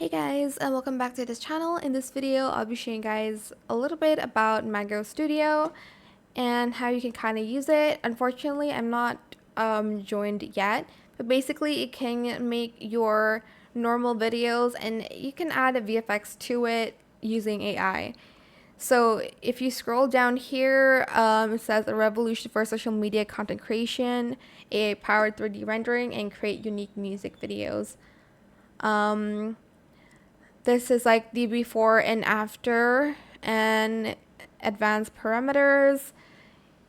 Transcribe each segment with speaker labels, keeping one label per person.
Speaker 1: Hey guys, and welcome back to this channel. In this video, I'll be showing you guys a little bit about Mango Studio and how you can kind of use it. Unfortunately, I'm not joined yet, but basically it can make your normal videos and you can add a VFX to it using AI. So if you scroll down here, it says a revolution for social media content creation, AI-powered 3D rendering, and create unique music videos. This is like the before and after and advanced parameters.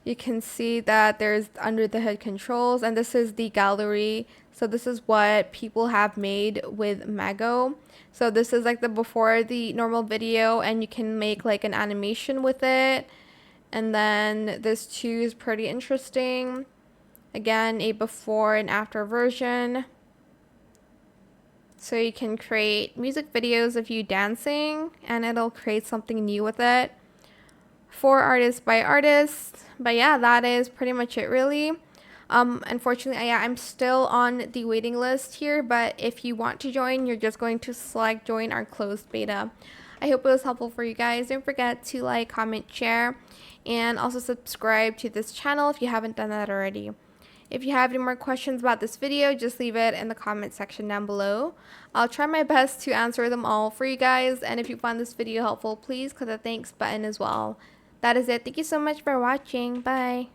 Speaker 1: You can see that there's under the hood controls, and this is the gallery. So this is what people have made with Mago. So this is like the before the normal video, and you can make like an animation with it. And then this too is pretty interesting. Again, a before and after version. So you can create music videos of you dancing and it'll create something new with it. For artists by artists. But yeah, that is pretty much it really. Unfortunately, I'm still on the waiting list here, but if you want to join, you're just going to select join our closed beta. I hope it was helpful for you guys. Don't forget to like, comment, share, and also subscribe to this channel if you haven't done that already. If you have any more questions about this video, just leave it in the comment section down below. I'll try my best to answer them all for you guys, and if you found this video helpful, please click the thanks button as well. That is it. Thank you so much for watching. Bye.